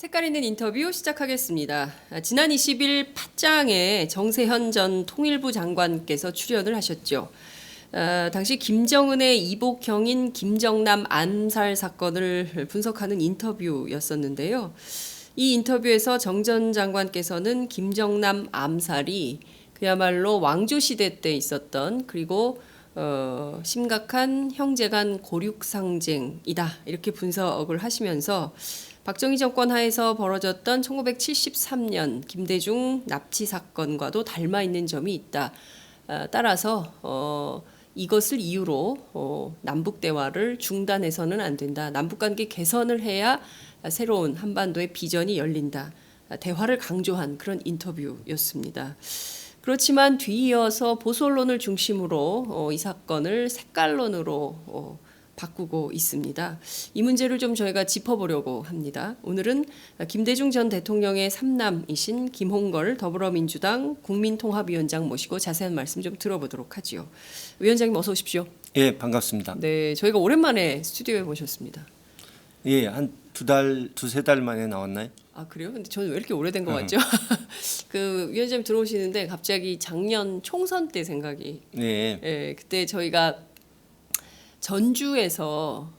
색깔 있는 인터뷰 시작하겠습니다. 지난 20일 팟짱에 정세현 전 통일부 장관께서 출연을 하셨죠. 당시 김정은의 이복형인 김정남 암살 사건을 분석하는 인터뷰였었는데요. 이 인터뷰에서 정 전 장관께서는 김정남 암살이 그야말로 왕조 시대 때 있었던 그리고 심각한 형제간 고륙 상쟁이다 이렇게 분석을 하시면서 박정희 정권 하에서 벌어졌던 1973년 김대중 납치 사건과도 닮아 있는 점이 있다. 따라서 이것을 이유로 남북 대화를 중단해서는 안 된다. 남북 관계 개선을 해야 새로운 한반도의 비전이 열린다. 대화를 강조한 그런 인터뷰였습니다. 그렇지만 뒤이어서 보수 언론을 중심으로 이 사건을 색깔론으로 바꾸고 있습니다. 이 문제를 좀 저희가 짚어보려고 합니다. 오늘은 김대중 전 대통령의 삼남이신 김홍걸 더불어민주당 국민통합위원장 모시고 자세한 말씀 좀 들어보도록 하지요. 위원장님 어서 오십시오. 예, 반갑습니다. 네, 저희가 오랜만에 스튜디오에 모셨습니다. 예, 한 두세 달 만에 나왔나요? 아 그래요? 근데 저는 왜 이렇게 오래된 것 같죠? 그 위원장님 들어오시는데 갑자기 작년 총선 때 생각이. 네. 예, 그때 저희가 전주에서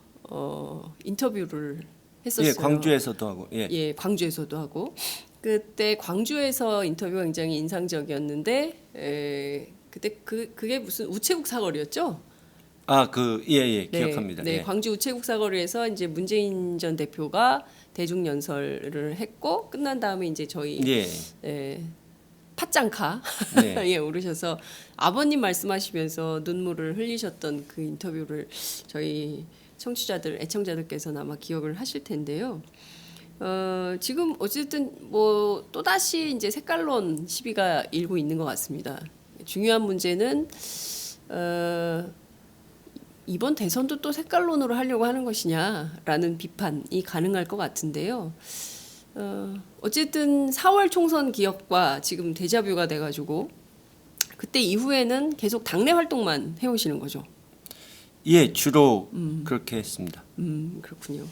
인터뷰를 했었어요. 예, 광주에서도 하고. 예. 예, 광주에서도 하고. 그때 광주에서 인터뷰가 굉장히 인상적이었는데 그때 그게 무슨 우체국 사거리였죠? 아, 예, 네, 기억합니다. 네, 예. 광주 우체국 사거리에서 이제 문재인 전 대표가 대중 연설을 했고 끝난 다음에 이제 저희 예. 팟짱카 네. 예, 오르셔서 아버님 말씀하시면서 눈물을 흘리셨던 그 인터뷰를 저희 청취자들, 애청자들께서는 아마 기억을 하실 텐데요. 지금 어쨌든 뭐 또다시 이제 색깔론 시비가 일고 있는 것 같습니다. 중요한 문제는 이번 대선도 또 색깔론으로 하려고 하는 것이냐라는 비판이 가능할 것 같은데요. 어쨌든 4월 총선 기억과 지금 데자뷰가 돼가지고 그때 이후에는 계속 당내 활동만 해오시는 거죠. 예, 주로 그렇게 했습니다. 그렇군요.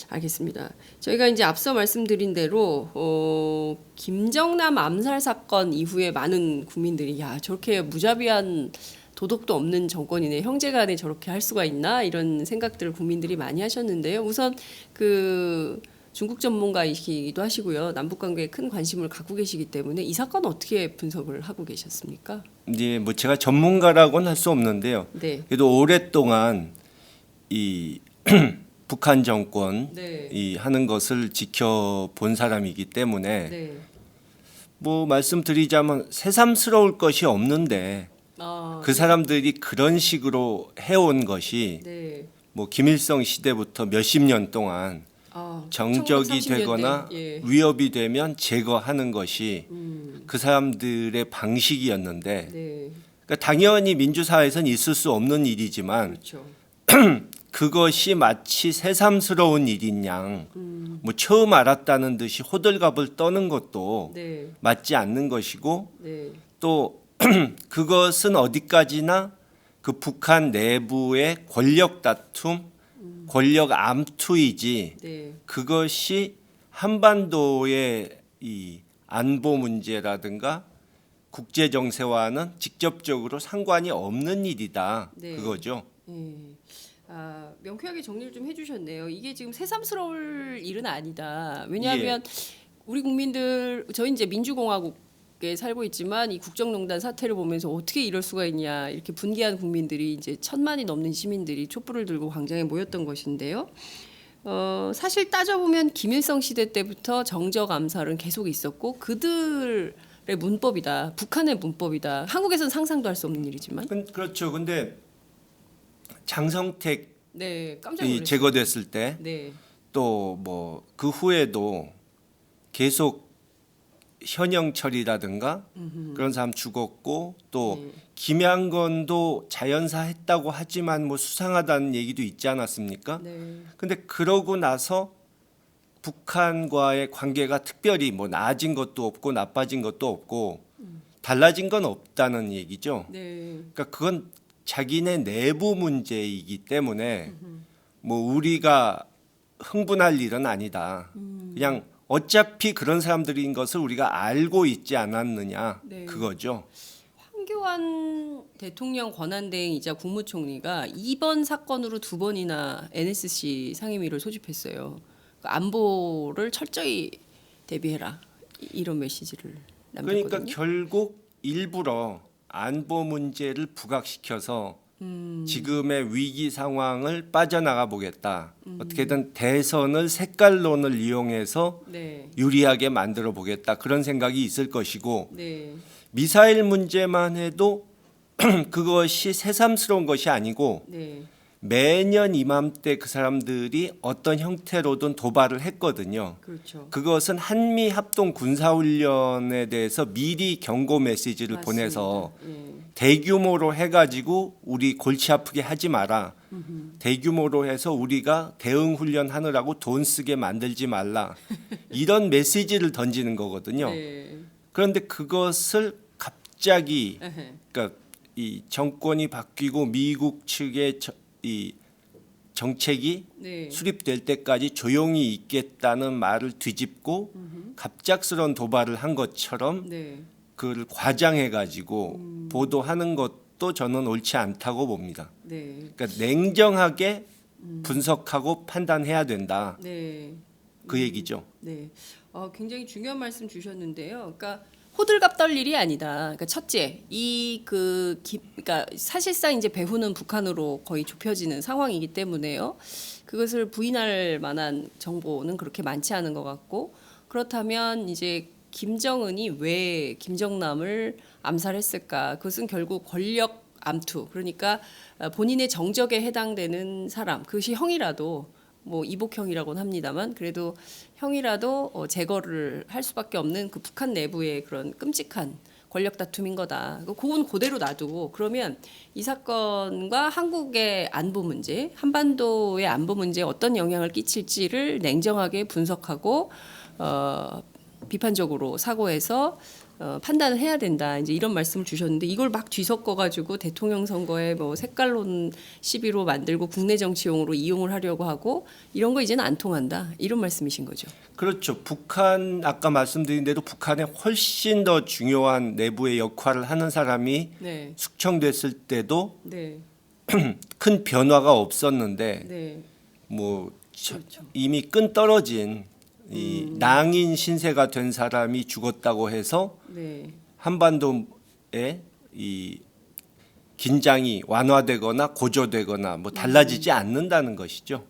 알겠습니다. 저희가 이제 앞서 말씀드린 대로 김정남 암살 사건 이후에 많은 국민들이 야 저렇게 무자비한 도덕도 없는 정권이네. 형제간에 저렇게 할 수가 있나 이런 생각들을 국민들이 많이 하셨는데요. 우선 그 중국 전문가이기도 하시고요. 남북 관계에 큰 관심을 갖고 계시기 때문에 이 사건 어떻게 분석을 하고 계셨습니까? 이제 뭐 제가 전문가라고는 할 수 없는데요. 네. 그래도 오랫동안 이 북한 정권 네. 이 하는 것을 지켜본 사람이기 때문에 네. 뭐 말씀드리자면 새삼스러울 것이 없는데 그 사람들이 그런 식으로 해온 것이 네. 뭐 김일성 시대부터 몇십 년 동안 정적이 1930년대, 되거나 예. 위협이 되면 제거하는 것이 그 사람들의 방식이었는데 네. 그러니까 당연히 민주사회에서는 있을 수 없는 일이지만 그렇죠. 그것이 마치 새삼스러운 일인 양 뭐 처음 알았다는 듯이 호들갑을 떠는 것도 네. 맞지 않는 것이고 네. 또 그것은 어디까지나 그 북한 내부의 권력 다툼, 권력 암투이지 네. 그것이 한반도의 이 안보 문제라든가 국제 정세와는 직접적으로 상관이 없는 일이다. 네. 그거죠. 예. 명쾌하게 정리를 좀 해주셨네요. 이게 지금 새삼스러울 일은 아니다. 왜냐하면 우리 국민들 저희 이제 민주공화국에 살고 있지만 이 국정농단 사태를 보면서 어떻게 이럴 수가 있냐 이렇게 분개한 국민들이 이제 1,000만이 넘는 시민들이 촛불을 들고 광장에 모였던 것인데요. 사실 따져보면 김일성 시대 때부터 정적 암살은 계속 있었고 그들의 문법이다. 북한의 문법이다. 한국에서는 상상도 할 수 없는 일이지만. 그렇죠. 근데 장성택이 네, 깜짝 놀랐어요. 제거됐을 때 네, 또 뭐 그 후에도 계속 현영철이라든가 그런 사람 죽었고 또 김양건도 자연사 했다고 하지만 뭐 수상하다는 얘기도 있지 않았습니까? 네, 근데 그러고 나서 북한과의 관계가 특별히 뭐 나아진 것도 없고 나빠진 것도 없고 달라진 건 없다는 얘기죠. 네, 그러니까 그건 자기네 내부 문제이기 때문에 뭐 우리가 흥분할 일은 아니다. 그냥 어차피 그런 사람들인 것을 우리가 알고 있지 않았느냐 네. 그거죠. 황교안 대통령 권한대행이자 국무총리가 이번 사건으로 2번이나 NSC 상임위를 소집했어요. 그러니까 안보를 철저히 대비해라 이런 메시지를 남겼거든요. 그러니까 결국 일부러 안보 문제를 부각시켜서 지금의 위기 상황을 빠져나가 보겠다. 어떻게든 대선을 색깔론을 이용해서 네, 유리하게 만들어 보겠다. 그런 생각이 있을 것이고 네, 미사일 문제만 해도 그것이 새삼스러운 것이 아니고 네, 매년 이맘때 그 사람들이 어떤 형태로든 도발을 했거든요. 그렇죠. 그것은 한미 합동 군사훈련에 대해서 미리 경고 메시지를 맞습니다. 보내서 예. 대규모로 해가지고 우리 골치 아프게 하지 마라. 대규모로 해서 우리가 대응 훈련하느라고 돈 쓰게 만들지 말라. 이런 메시지를 던지는 거거든요. 네. 그런데 그것을 갑자기 에헤. 그러니까 이 정권이 바뀌고 미국 측의 이 정책이 네. 수립될 때까지 조용히 있겠다는 말을 뒤집고 갑작스러운 도발을 한 것처럼 네. 그걸 과장해 가지고 보도하는 것도 저는 옳지 않다고 봅니다. 네. 그러니까 냉정하게 분석하고 판단해야 된다. 네. 그 얘기죠. 네. 굉장히 중요한 말씀 주셨는데요. 그러니까 호들갑 떨 일이 아니다. 그러니까 첫째, 그러니까 사실상 이제 배후는 북한으로 거의 좁혀지는 상황이기 때문에요. 그것을 부인할 만한 정보는 그렇게 많지 않은 것 같고, 그렇다면 이제 김정은이 왜 김정남을 암살했을까? 그것은 결국 권력 암투, 그러니까 본인의 정적에 해당되는 사람, 그것이 형이라도 뭐 이복형이라고는 합니다만 그래도 형이라도 제거를 할 수밖에 없는 그 북한 내부의 그런 끔찍한 권력 다툼인 거다. 그건 그대로 놔두고 그러면 이 사건과 한국의 안보 문제, 한반도의 안보 문제에 어떤 영향을 끼칠지를 냉정하게 분석하고 비판적으로 사고해서 판단을 해야 된다. 이제 이런 말씀을 주셨는데 이걸 막 뒤섞어 가지고 대통령 선거에 뭐 색깔론 시비로 만들고 국내 정치용으로 이용을 하려고 하고 이런 거 이제는 안 통한다. 이런 말씀이신 거죠. 그렇죠. 북한 아까 말씀드린 대로 북한에 훨씬 더 중요한 내부의 역할을 하는 사람이 네. 숙청됐을 때도 네. 큰 변화가 없었는데 네. 뭐 그렇죠. 이미 끈 떨어진 이 낭인 신세가 된 사람이 죽었다고 해서 네. 한반도의 이 긴장이 완화되거나 고조되거나 뭐 달라지지 않는다는 것이죠.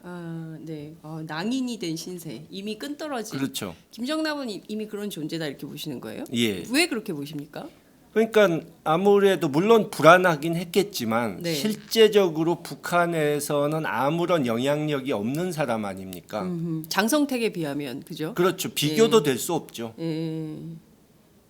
네. 낭인이 된 신세. 이미 끈 떨어진. 그렇죠. 김정남은 이미 그런 존재다 이렇게 보시는 거예요? 예. 왜 그렇게 보십니까? 그러니까 아무래도 물론 불안하긴 했겠지만 네. 실제적으로 북한에서는 아무런 영향력이 없는 사람 아닙니까? 장성택에 비하면 그죠? 그렇죠. 비교도 될 수 없죠. 예.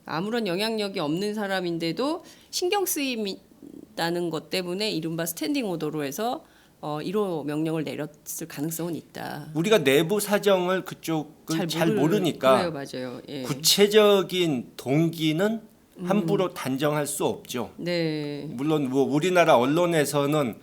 아무런 영향력이 없는 사람인데도 신경 쓰인다는 것 때문에 이른바 스탠딩 오더로 해서 1호 명령을 내렸을 가능성은 있다. 우리가 내부 사정을 그쪽을 잘 모르니까 그래요, 맞아요. 예. 구체적인 동기는 함부로 단정할 수 없죠. 네. 물론 뭐 우리나라 언론에서는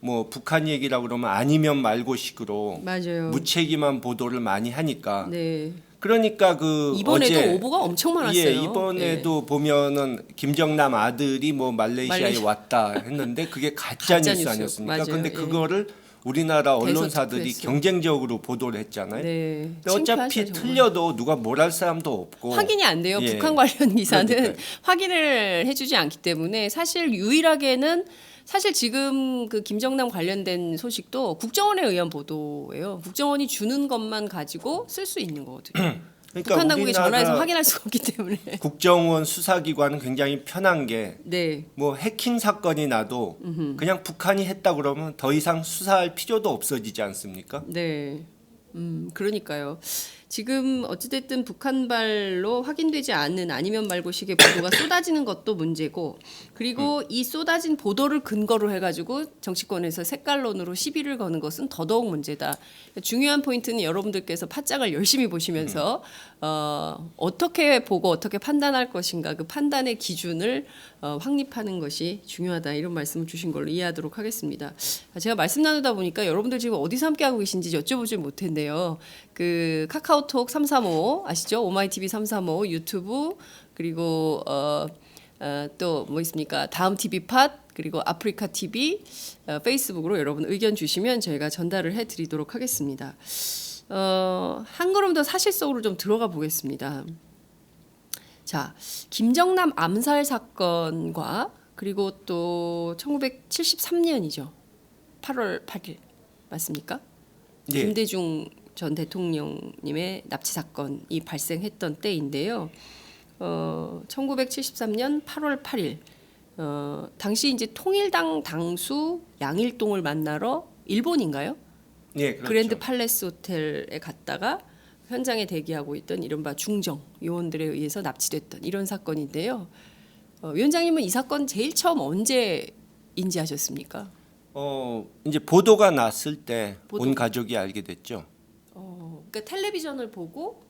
뭐 북한 얘기라고 그러면 아니면 말고식으로 맞아요. 무책임한 보도를 많이 하니까 네. 그러니까 그 이번에도 어제 오보가 엄청 많았어요. 예, 이번에도 보면은 김정남 아들이 뭐 말레이시아에 왔다 했는데 그게 가짜 가짜 뉴스 뉴스. 아니었습니까? 맞아요. 근데 예. 그거를 우리나라 언론사들이 대서특보했어요. 경쟁적으로 보도를 했잖아요. 네. 근데 어차피 창피하죠, 정말. 틀려도 누가 뭘 할 사람도 없고 확인이 안 돼요. 예. 북한 관련 기사는 그러니까요. 확인을 해주지 않기 때문에 사실 유일하게는 사실 지금 그 김정남 관련된 소식도 국정원에 의한 보도예요. 국정원이 주는 것만 가지고 쓸 수 있는 거거든요. 그러니까 북한 당국에 우리나라 전화해서 확인할 수가 없기 때문에. 국정원 수사기관은 굉장히 편한 게 네. 뭐 해킹 사건이 나도 그냥 북한이 했다 그러면 더 이상 수사할 필요도 없어지지 않습니까? 네. 그러니까요. 지금 어찌됐든 북한발로 확인되지 않는 아니면 말고식의 보도가 쏟아지는 것도 문제고 그리고 이 쏟아진 보도를 근거로 해가지고 정치권에서 색깔론으로 시비를 거는 것은 더더욱 문제다. 중요한 포인트는 여러분들께서 팟짱을 열심히 보시면서 어떻게 보고 어떻게 판단할 것인가 그 판단의 기준을 확립하는 것이 중요하다 이런 말씀을 주신 걸로 이해하도록 하겠습니다. 제가 말씀 나누다 보니까 여러분들 지금 어디서 함께 하고 계신지 여쭤보질 못했네요. 그 카카오 카카오톡 335 아시죠? 오마이TV 335 유튜브 그리고 또 뭐 있습니까? 다음 TV 팟 그리고 아프리카 TV 페이스북으로 여러분 의견 주시면 저희가 전달을 해드리도록 하겠습니다. 한 걸음 더 사실 속으로 좀 들어가 보겠습니다. 자, 김정남 암살 사건과 그리고 또 1973년이죠. 8월 8일 맞습니까? 예. 김대중 전 대통령님의 납치 사건이 발생했던 때인데요. 1973년 8월 8일 당시 이제 통일당 당수 양일동을 만나러 일본인가요? 예, 그렇죠. 그랜드 팔레스 호텔에 갔다가 현장에 대기하고 있던 이른바 중정 요원들에 의해서 납치됐던 이런 사건인데요. 위원장님은 이 사건 제일 처음 언제 인지하셨습니까? 이제 보도가 났을 때 온 보도가. 가족이 알게 됐죠. 그러니까 텔레비전을 보고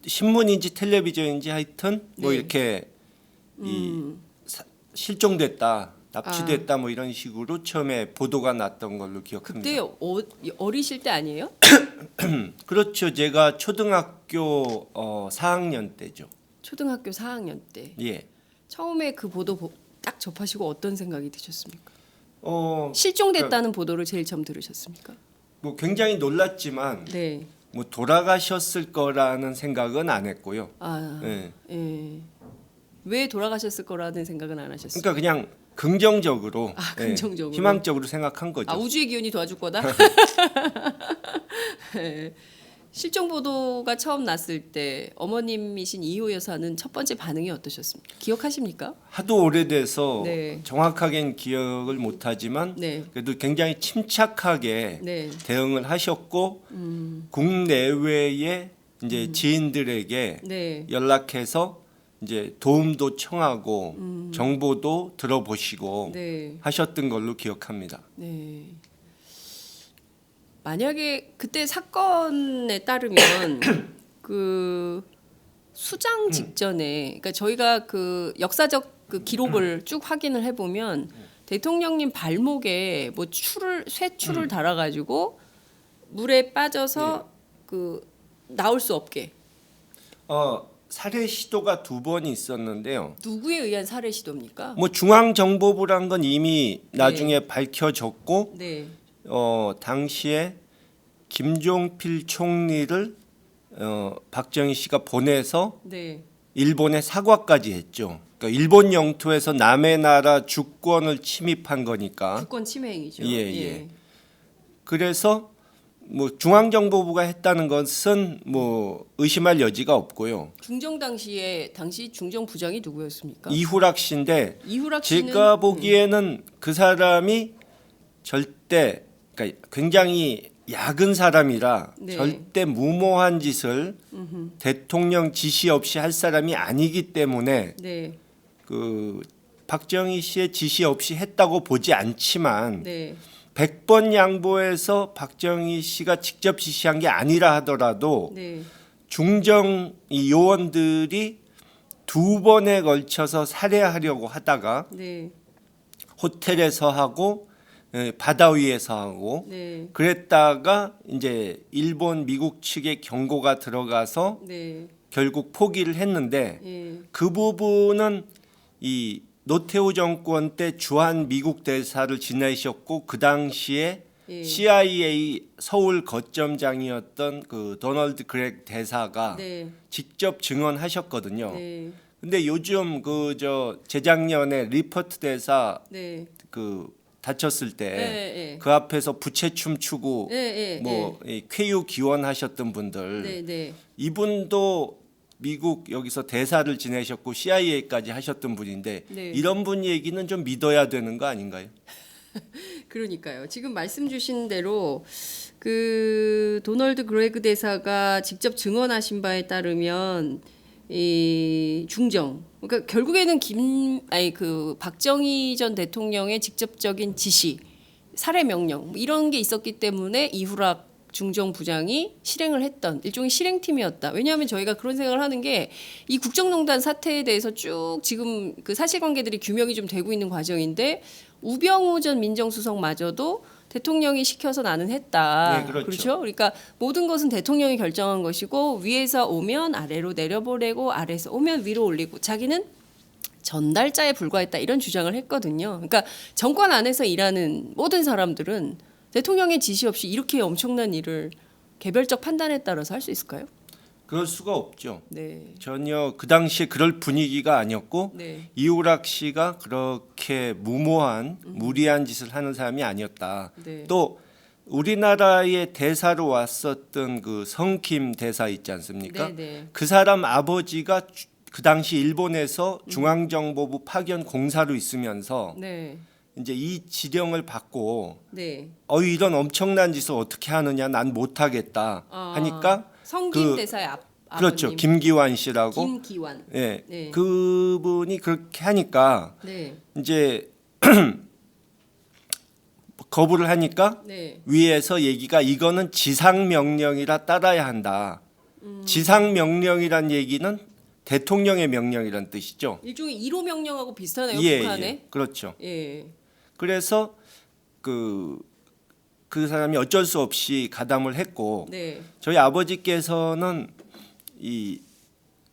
신문인지 텔레비전인지 하여튼 뭐 네. 이렇게 실종됐다, 납치됐다 뭐 이런 식으로 처음에 보도가 났던 걸로 기억합니다. 그때 어리실 때 아니에요? 그렇죠. 제가 초등학교 4학년 때죠. 초등학교 4학년 때 예. 처음에 그 보도 딱 접하시고 어떤 생각이 드셨습니까? 어, 실종됐다는 보도를 제일 처음 들으셨습니까? 뭐 굉장히 놀랐지만 네. 뭐 돌아가셨을 거라는 생각은 안 했고요. 예. 예. 왜 돌아가셨을 거라는 생각은 안 하셨어요? 그러니까 그냥 긍정적으로, 긍정적으로. 희망적으로 생각한 거죠. 우주의 기운이 도와줄 거다. 예. 실종 보도가 처음 났을 때 어머님이신 이호 여사는 첫 번째 반응이 어떠셨습니까? 기억하십니까? 하도 오래돼서 네. 정확하게는 기억을 못하지만 네. 그래도 굉장히 침착하게 네. 대응을 하셨고 국내외의 이제 지인들에게 네. 연락해서 이제 도움도 청하고 정보도 들어보시고 네. 하셨던 걸로 기억합니다. 네. 만약에 그때 사건에 따르면 그 수장 직전에 그러니까 저희가 그 역사적 그 기록을 쭉 확인을 해보면 대통령님 발목에 뭐 쇠줄을 달아가지고 물에 빠져서 그 나올 수 없게 살해 시도가 2번이 있었는데요. 누구에 의한 살해 시도입니까? 뭐 중앙정보부란 건 이미 나중에 밝혀졌고 네. 당시에 김종필 총리를 박정희 씨가 보내서 네. 일본에 사과까지 했죠. 그러니까 일본 영토에서 남의 나라 주권을 침입한 거니까. 주권 침해 행위죠. 예. 그래서 뭐 중앙정보부가 했다는 것은 뭐 의심할 여지가 없고요. 중정 당시 중정 부장이 누구였습니까? 이후락 씨인데 이후락 씨는 제가 보기에는 그 사람이 절대 그러니까 굉장히 약은 사람이라 네. 절대 무모한 짓을 대통령 지시 없이 할 사람이 아니기 때문에 네. 그 박정희 씨의 지시 없이 했다고 보지 않지만 네. 100번 양보해서 박정희 씨가 직접 지시한 게 아니라 하더라도 네. 중정 이 요원들이 2번에 걸쳐서 살해하려고 하다가 네. 호텔에서 하고 바다 위에서 하고 네. 그랬다가 이제 일본 미국 측의 경고가 들어가서 네. 결국 포기를 했는데 예. 그 부분은 이 노태우 정권 때 주한 미국 대사를 지내셨고 그 당시에 예. CIA 서울 거점장이었던 그 도널드 그렉 대사가 네. 직접 증언하셨거든요. 네. 근데 요즘 재작년에 리퍼트 대사 네. 그 다쳤을 때 네. 그 앞에서 부채춤 추고 네. 이 쾌유 기원하셨던 분들 네. 네. 이분도 미국 여기서 대사를 지내셨고 CIA까지 하셨던 분인데 네. 이런 분 얘기는 좀 믿어야 되는 거 아닌가요? 그러니까요. 지금 말씀 주신 대로 그 도널드 그레그 대사가 직접 증언하신 바에 따르면 이 중정 그러니까 결국에는 박정희 전 대통령의 직접적인 지시, 살해 명령 뭐 이런 게 있었기 때문에 이후락 중정 부장이 실행을 했던 일종의 실행팀이었다. 왜냐하면 저희가 그런 생각을 하는 게 이 국정농단 사태에 대해서 쭉 지금 그 사실관계들이 규명이 좀 되고 있는 과정인데 우병우 전 민정수석마저도 대통령이 시켜서 나는 했다. 네, 그렇죠. 그러니까 모든 것은 대통령이 결정한 것이고 위에서 오면 아래로 내려보내고 아래에서 오면 위로 올리고 자기는 전달자에 불과했다 이런 주장을 했거든요. 그러니까 정권 안에서 일하는 모든 사람들은 대통령의 지시 없이 이렇게 엄청난 일을 개별적 판단에 따라서 할 수 있을까요? 그럴 수가 없죠. 네. 전혀 그 당시에 그럴 분위기가 아니었고 네. 이우락 씨가 그렇게 무모한 무리한 짓을 하는 사람이 아니었다. 네. 또 우리나라의 대사로 왔었던 그 성킴 대사 있지 않습니까? 네, 네. 그 사람 아버지가 그 당시 일본에서 중앙정보부 파견 공사로 있으면서 네. 이제 이 지령을 받고 네. 이런 엄청난 짓을 어떻게 하느냐 난 못하겠다 하니까 성김 그- 대사의 그렇죠. 아버님. 김기환 씨라고 김기환. 예. 네. 그분이 그렇게 하니까 네. 이제 거부를 하니까 네. 위에서 얘기가 이거는 지상 명령이라 따라야 한다. 지상 명령이란 얘기는 대통령의 명령이란 뜻이죠. 일종의 1호 명령하고 비슷하네요. 예, 북한에. 예. 그렇죠. 예. 그래서 그 사람이 어쩔 수 없이 가담을 했고 네. 저희 아버지께서는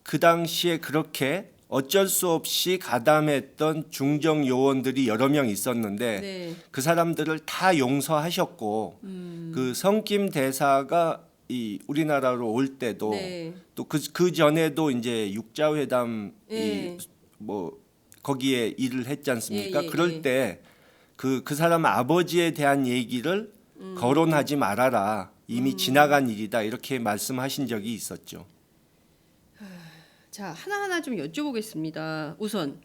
그 당시에 그렇게 어쩔 수 없이 가담했던 중정 요원들이 여러 명 있었는데 네. 그 사람들을 다 용서하셨고 그 성김 대사가 이 우리나라로 올 때도 네. 또 그 전에도 이제 육자회담 예. 뭐 거기에 일을 했지 않습니까? 예, 예, 그럴 예. 때 그 사람 아버지에 대한 얘기를 거론하지 말아라. 이미 지나간 일이다. 이렇게 말씀하신 적이 있었죠. 자, 하나하나 좀 여쭤보겠습니다. 우선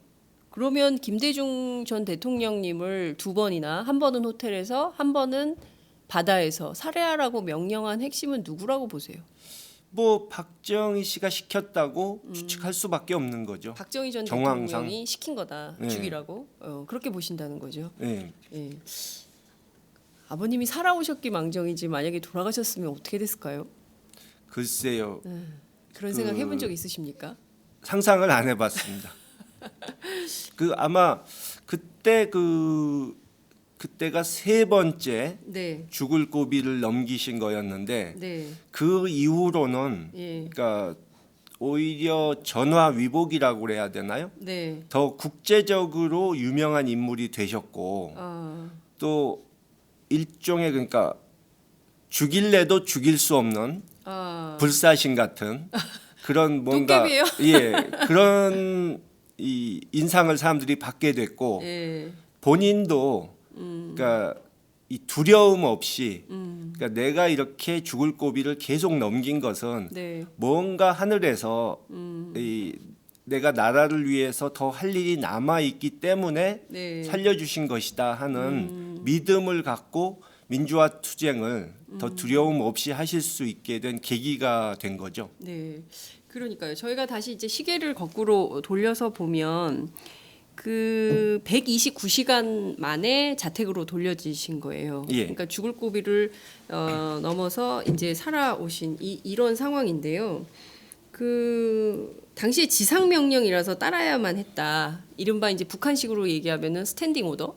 그러면 김대중 전 대통령님을 두 번이나 한 번은 호텔에서 한 번은 바다에서 살해하라고 명령한 핵심은 누구라고 보세요? 뭐 박정희 씨가 시켰다고 추측할 수밖에 없는 거죠. 박정희 전 정황상. 대통령이 시킨 거다. 네. 죽이라고. 그렇게 보신다는 거죠. 예. 예. 아버님이 살아오셨기 망정이지 만약에 돌아가셨으면 어떻게 됐을까요? 글쎄요. 그런 생각 해본 적 있으십니까? 상상을 안 해봤습니다. 아마 그때가 세 번째 네. 죽을 고비를 넘기신 거였는데 네. 그 이후로는 예. 그러니까 오히려 전화 위복이라고 그래야 되나요? 네. 더 국제적으로 유명한 인물이 되셨고 또 일종의 그러니까 죽일래도 죽일 수 없는 불사신 같은 그런 뭔가 도깨비예요? 예 그런 이 인상을 사람들이 받게 됐고 예. 본인도 그러니까 이 두려움 없이 그러니까 내가 이렇게 죽을 고비를 계속 넘긴 것은 네. 뭔가 하늘에서 내가 나라를 위해서 더 할 일이 남아 있기 때문에 네. 살려주신 것이다 하는 믿음을 갖고 민주화 투쟁을 더 두려움 없이 하실 수 있게 된 계기가 된 거죠. 네. 그러니까요. 저희가 다시 이제 시계를 거꾸로 돌려서 보면 그 129시간 만에 자택으로 돌려지신 거예요. 예. 그러니까 죽을 고비를 넘어서 이제 살아오신 이런 상황인데요. 그 당시에 지상 명령이라서 따라야만 했다. 이른바 이제 북한식으로 얘기하면은 스탠딩 오더.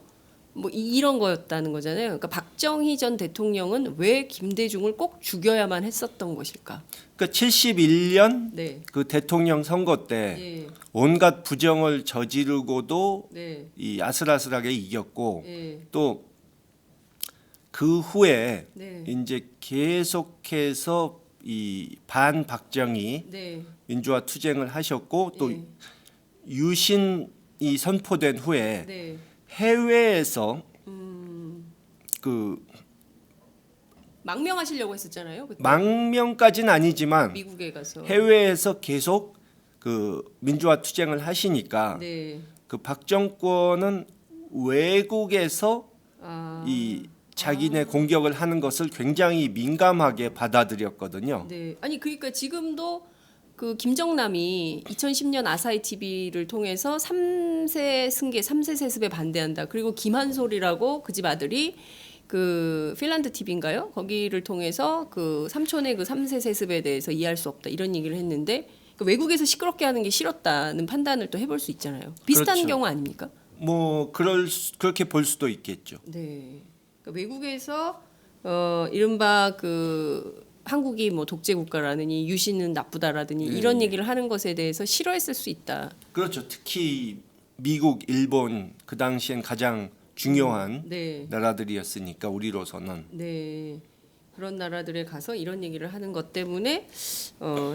뭐 이런 거였다는 거잖아요. 그러니까 박정희 전 대통령은 왜 김대중을 꼭 죽여야만 했었던 것일까? 그러니까 71년 네. 그 대통령 선거 때 예. 온갖 부정을 저지르고도 네. 이 아슬아슬하게 이겼고 예. 또 그 후에 네. 이제 계속해서 이 반박정희 네. 민주화 투쟁을 하셨고 또 예. 유신이 선포된 후에 네. 해외에서 그 망명하시려고 했었잖아요. 그때. 망명까지는 아니지만 미국에 가서. 해외에서 계속 그 민주화 투쟁을 하시니까 네. 그 박정권은 외국에서 이 자기네 공격을 하는 것을 굉장히 민감하게 받아들였거든요. 네. 아니 그러니까 지금도 그 김정남이 2010년 아사히 TV를 통해서 3세 승계, 3세 세습에 반대한다. 그리고 김한솔이라고 그 집 아들이 그 핀란드 TV인가요? 거기를 통해서 그 삼촌의 그 3세 세습에 대해서 이해할 수 없다. 이런 얘기를 했는데 그 외국에서 시끄럽게 하는 게 싫었다는 판단을 또 해볼 수 있잖아요. 비슷한 그렇죠. 경우 아닙니까? 뭐 그렇게 볼 수도 있겠죠. 네. 그러니까 외국에서 이른바 그 한국이 뭐 독재 국가라느니 유신은 나쁘다라더니 이런 얘기를 하는 것에 대해서 싫어했을 수 있다. 그렇죠. 특히 미국, 일본 그 당시엔 가장 중요한 네. 나라들이었으니까 우리로서는. 네. 그런 나라들에 가서 이런 얘기를 하는 것 때문에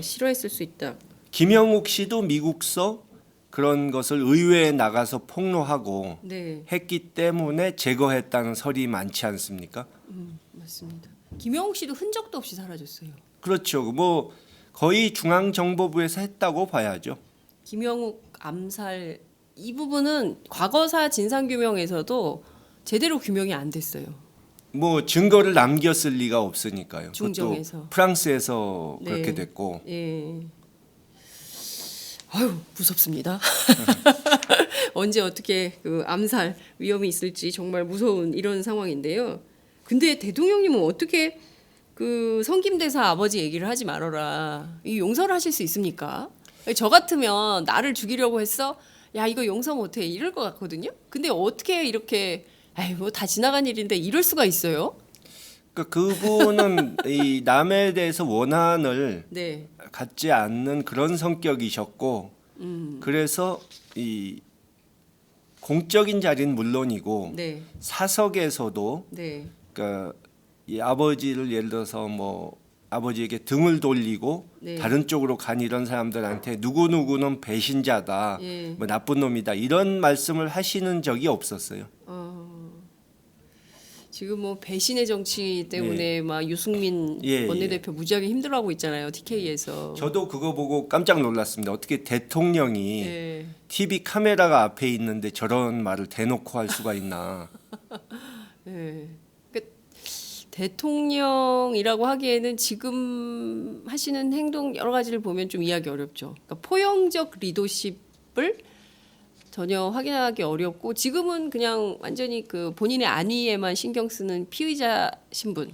싫어했을 수 있다. 김영욱 씨도 미국서 그런 것을 의회에 나가서 폭로하고 네. 했기 때문에 제거했다는 설이 많지 않습니까? 맞습니다. 김영욱 씨도 흔적도 없이 사라졌어요. 그렇죠. 뭐 거의 중앙정보부에서 했다고 봐야죠. 김영욱 암살 이 부분은 과거사 진상규명에서도 제대로 규명이 안 됐어요. 뭐 증거를 남겼을 리가 없으니까요. 중정에서. 그것도 프랑스에서 네. 그렇게 됐고. 예. 아유 무섭습니다. 언제 어떻게 그 암살 위험이 있을지 정말 무서운 이런 상황인데요. 근데 대통령님은 어떻게 그 성김대사 아버지 얘기를 하지 말아라. 이 용서를 하실 수 있습니까? 저 같으면 나를 죽이려고 했어. 야 이거 용서 못해 이럴 것 같거든요. 근데 어떻게 이렇게 아이 뭐 다 지나간 일인데 이럴 수가 있어요? 그러니까 그분은 이 남에 대해서 원한을 네. 갖지 않는 그런 성격이셨고, 그래서 이 공적인 자리는 물론이고 네. 사석에서도 네. 그러니까 이 아버지를 예를 들어서 뭐 아버지에게 등을 돌리고 네. 다른 쪽으로 간 이런 사람들한테 누구누구는 배신자다, 예. 뭐 나쁜 놈이다 이런 말씀을 하시는 적이 없었어요. 지금 뭐 배신의 정치 때문에 막 유승민 예, 원내대표 무지하게 힘들어하고 있잖아요. TK에서. 저도 그거 보고 깜짝 놀랐습니다. 어떻게 대통령이 예. TV 카메라가 앞에 있는데 저런 말을 대놓고 할 수가 있나? 예. 그러니까 대통령이라고 하기에는 지금 하시는 행동 여러 가지를 보면 좀 이해하기 어렵죠. 그러니까 포용적 리더십을 전혀 확인하기 어렵고 지금은 그냥 완전히 그 본인의 안위에만 신경 쓰는 피의자 신분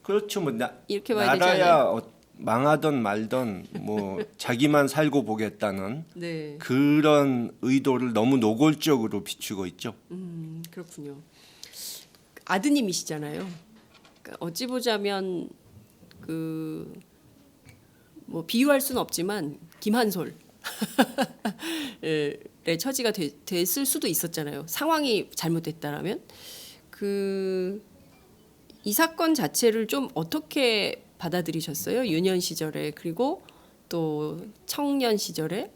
그렇죠. 뭐 이렇게 봐야 되지 나라야 않아요? 망하던 말던 뭐 자기만 살고 보겠다는 네, 그런 의도를 너무 노골적으로 비추고 있죠. 그렇군요. 아드님이시잖아요. 그러니까 어찌 보자면 그 뭐 비유할 수는 없지만 김한솔 의 처지가 됐을 수도 있었잖아요. 상황이 잘못됐다라면 이 사건 자체를 좀 어떻게 받아들이셨어요? 유년 시절에 그리고 또 청년 시절에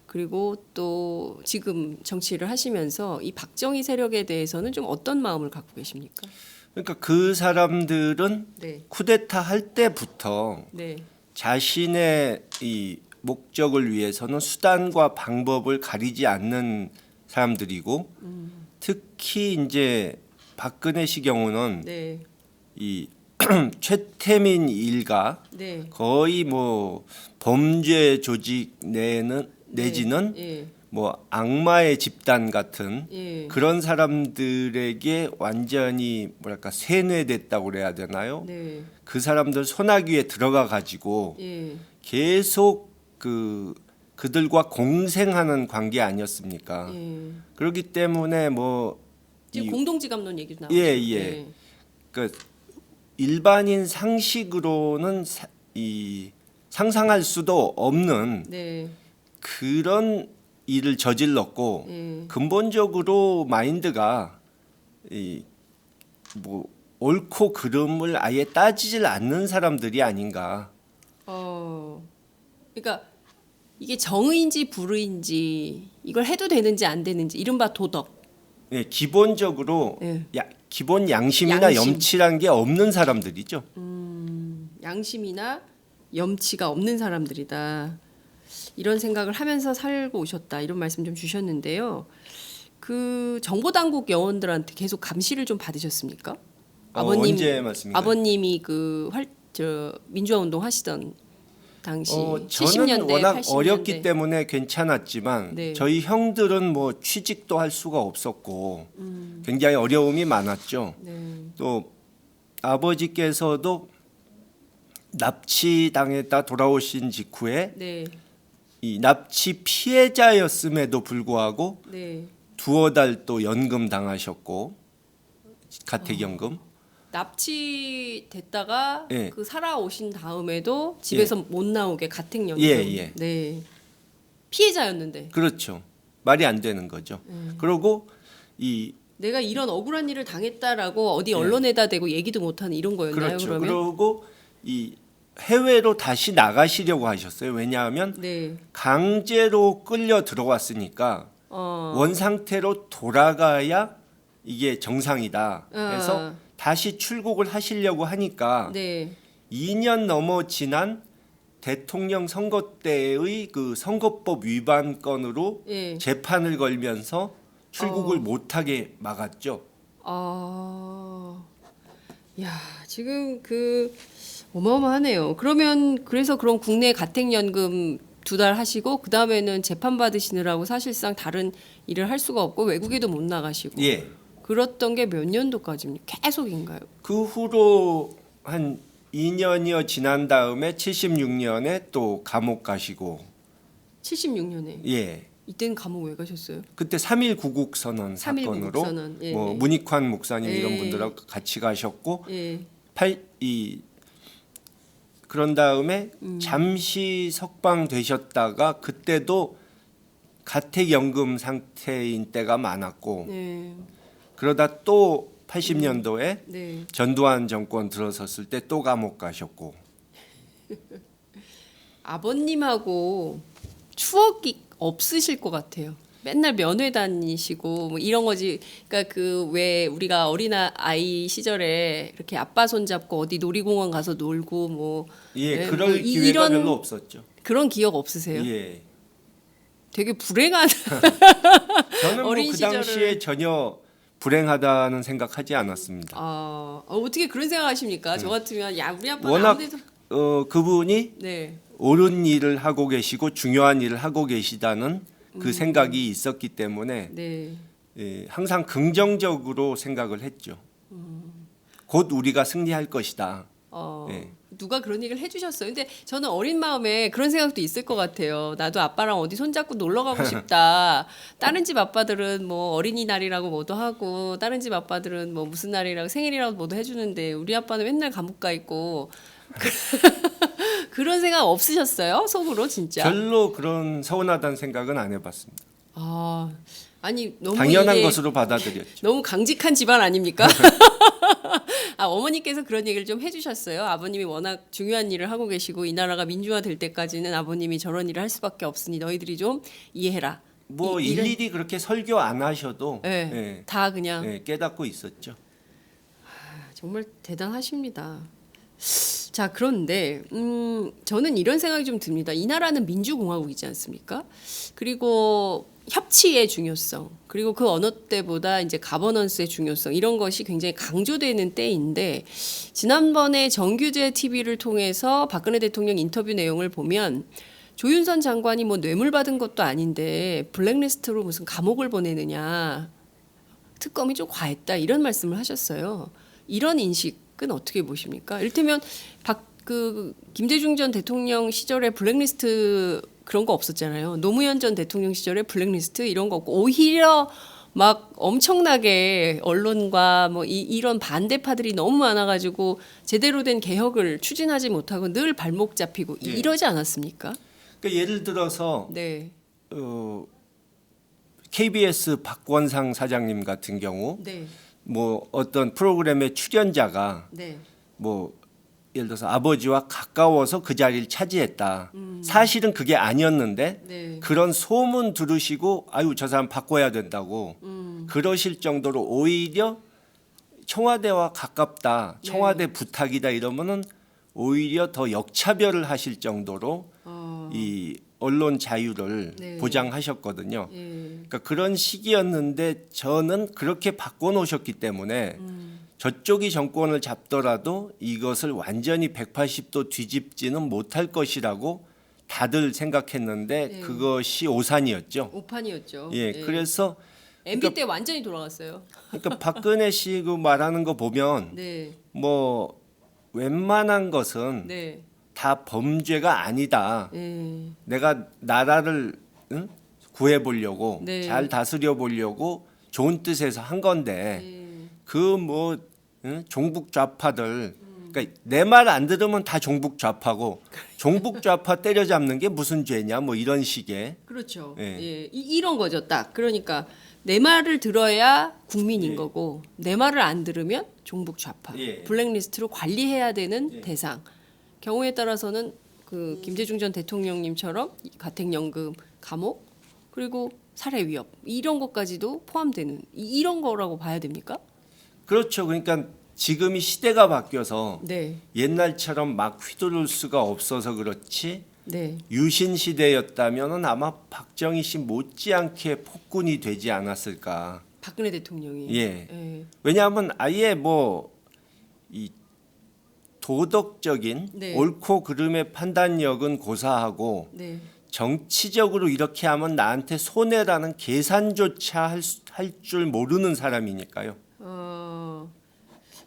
그리고 또 지금 정치를 하시면서 이 박정희 세력에 대해서는 좀 어떤 마음을 갖고 계십니까? 그러니까 그 사람들은 네, 쿠데타 할 때부터 네, 자신의 이 목적을 위해서는 수단과 방법을 가리지 않는 사람들이고 특히 이제 박근혜 씨 경우는 네, 이 최태민 일가 네, 거의 뭐 범죄 조직 내지는 예, 뭐 악마의 집단 같은 예, 그런 사람들에게 완전히 뭐랄까 세뇌됐다고 그래야 되나요? 네, 그 사람들 손아귀에 들어가 가지고 예, 계속 그들과 공생하는 관계 아니었습니까? 예. 그렇기 때문에 뭐 지금 이- 공동지감론 얘기도 나오죠. 예, 예. 그 일반인 상식으로는 이 상상할 수도 없는 네, 그런 일을 저질렀고 예. 근본적으로 마인드가 이 뭐 옳고 그름을 아예 따지질 않는 사람들이 아닌가. 그러니까 이게 정의인지 불의인지 이걸 해도 되는지 안 되는지 이른바 도덕. 예, 기본적으로 예. 기본 양심이나 양심. 염치란 게 없는 사람들이죠. 양심이나 염치가 없는 사람들이다. 이런 생각을 하면서 살고 오셨다. 이런 말씀 좀 주셨는데요. 그 정보당국 요원들한테 계속 감시를 좀 받으셨습니까? 언제 말씀인가요? 아버님이 민주화 운동 하시던 당시 저는 70년대, 워낙 80년대. 어렸기 때문에 괜찮았지만 네. 저희 형들은 뭐 취직도 할 수가 없었고 굉장히 어려움이 많았죠. 네. 또 아버지께서도 납치당했다 돌아오신 직후에 네. 이 납치 피해자였음에도 불구하고 네. 두어 달 또 연금 당하셨고 가택연금 납치됐다가 예. 그 살아오신 다음에도 집에서 못 나오게 가택연금. 예. 네. 피해자였는데. 그렇죠. 말이 안 되는 거죠. 그리고 이 내가 이런 억울한 일을 당했다라고 어디 예. 언론에다 대고 얘기도 못하는 이런 거였나요? 그렇죠. 그러면? 그리고 이 해외로 다시 나가시려고 하셨어요. 왜냐하면 네. 강제로 끌려 들어왔으니까 어. 원 상태로 돌아가야 이게 정상이다. 그래서 다시 출국을 하시려고 하니까 네. 2년 넘어 지난 대통령 선거 때의 그 선거법 위반 건으로 예. 재판을 걸면서 출국을 못하게 막았죠. 야, 지금 그 어마어마하네요. 그러면 그래서 그런 국내 가택연금 2달 하시고 그 다음에는 재판 받으시느라고 사실상 다른 일을 할 수가 없고 외국에도 못 나가시고. 예. 그랬던 게 몇 년도까지입니까? 계속인가요? 그 후로 한 2년여 지난 다음에 76년에 또 감옥 가시고 76년에. 예. 이때는 감옥 왜 가셨어요? 그때 3.1 구국 선언 3.1 사건으로 구국 선언. 예, 뭐 예. 문익환 목사님 예. 이런 분들하고 같이 가셨고 예. 그런 다음에 잠시 석방되셨다가 그때도 가택연금 상태인 때가 많았고 네. 그러다 또 80년도에 네. 전두환 정권 들어섰을 때 또 감옥 가셨고 아버님하고 추억이 없으실 것 같아요. 맨날 면회 다니시고 뭐 이런 거지. 그러니까 그 왜 우리가 어린아이 시절에 이렇게 아빠 손잡고 어디 놀이공원 가서 놀고 뭐 예, 네, 그럴 뭐 기회가 이런 별로 없었죠. 그런 기억 없으세요? 예. 되게 불행한 저는 뭐 어린 그 당시에 시절을 전혀 불행하다는 생각하지 않았습니다. 어떻게 그런 생각하십니까? 저 같으면 야 우리 아빠는 워낙 아무데도 그분이 네. 옳은 일을 하고 계시고 중요한 일을 하고 계시다는 그 생각이 있었기 때문에 네. 예, 항상 긍정적으로 생각을 했죠. 곧 우리가 승리할 것이다. 예. 누가 그런 얘기를 해주셨어요. 근데 저는 어린 마음에 그런 생각도 있을 것 같아요. 나도 아빠랑 어디 손잡고 놀러 가고 싶다. 다른 집 아빠들은 뭐 어린이날이라고 뭐도 하고 다른 집 아빠들은 뭐 무슨 날이라고 생일이라고 뭐도 해주는데 우리 아빠는 맨날 감옥 가 있고 그런 생각 없으셨어요? 속으로 진짜? 별로 그런 서운하다는 생각은 안 해봤습니다. 아니 너무 당연한 이게 것으로 받아들였죠. 너무 강직한 집안 아닙니까? 어머니께서 그런 얘기를 좀 해주셨어요. 아버님이 워낙 중요한 일을 하고 계시고 이 나라가 민주화 될 때까지는 아버님이 저런 일을 할 수밖에 없으니 너희들이 좀 이해해라. 뭐 일일이 그렇게 설교 안 하셔도 네, 예, 다 그냥 예, 깨닫고 있었죠. 정말 대단하십니다. 자, 그런데 저는 이런 생각이 좀 듭니다. 이 나라는 민주공화국이지 않습니까? 그리고 협치의 중요성, 그리고 그 어느 때보다 이제 가버넌스의 중요성 이런 것이 굉장히 강조되는 때인데 지난번에 정규제 TV를 통해서 박근혜 대통령 인터뷰 내용을 보면 조윤선 장관이 뭐 뇌물 받은 것도 아닌데 블랙리스트로 무슨 감옥을 보내느냐 특검이 좀 과했다 이런 말씀을 하셨어요. 이런 인식은 어떻게 보십니까? 이를테면 김대중 전 대통령 시절에 블랙리스트 그런 거 없었잖아요. 노무현 전 대통령 시절에 블랙리스트 이런 거 없고 오히려 막 엄청나게 언론과 뭐 이런 반대파들이 너무 많아가지고 제대로 된 개혁을 추진하지 못하고 늘 발목 잡히고 예. 이러지 않았습니까? 그러니까 예를 들어서 네, KBS 박원상 사장님 같은 경우 네, 뭐 어떤 프로그램의 출연자가 네, 뭐 예를 들어서 아버지와 가까워서 그 자리를 차지했다. 사실은 그게 아니었는데 네. 그런 소문 들으시고 아유 저 사람 바꿔야 된다고 그러실 정도로 오히려 청와대와 가깝다. 청와대 부탁이다 이러면은 오히려 더 역차별을 하실 정도로 이 언론 자유를 네. 보장하셨거든요. 예. 그러니까 그런 시기였는데 저는 그렇게 바꿔놓으셨기 때문에 저쪽이 정권을 잡더라도 이것을 완전히 180도 뒤집지는 못할 것이라고 다들 생각했는데 네. 그것이 오산이었죠. 오판이었죠. 예, 네. 그래서 MB 때 완전히 돌아갔어요. 그러니까 박근혜 씨 그 말하는 거 보면 네, 뭐 웬만한 것은 네, 다 범죄가 아니다. 예. 내가 나라를 구해보려고 네. 잘 다스려 보려고 좋은 뜻에서 한 건데 예. 그 뭐 응? 종북 좌파들 그러니까 내 말 안 들으면 다 종북 좌파고 종북 좌파 때려잡는 게 무슨 죄냐 뭐 이런 식의 그렇죠. 예. 예. 이런 거죠, 딱. 그러니까 내 말을 들어야 국민인 예. 거고 내 말을 안 들으면 종북 좌파, 예. 블랙리스트로 관리해야 되는 예. 대상. 경우에 따라서는 그 김대중 전 대통령님처럼 가택연금, 감옥, 그리고 살해 위협 이런 것까지도 포함되는 이런 거라고 봐야 됩니까? 그렇죠. 그러니까 지금이 시대가 바뀌어서 네, 옛날처럼 막 휘두를 수가 없어서 그렇지 네, 유신 시대였다면은 아마 박정희 씨 못지않게 폭군이 되지 않았을까. 박근혜 대통령이. 예. 예. 왜냐하면 아예 뭐 이 도덕적인 네. 옳고 그름의 판단력은 고사하고 네. 정치적으로 이렇게 하면 나한테 손해라는 계산조차 할 줄 모르는 사람이니까요.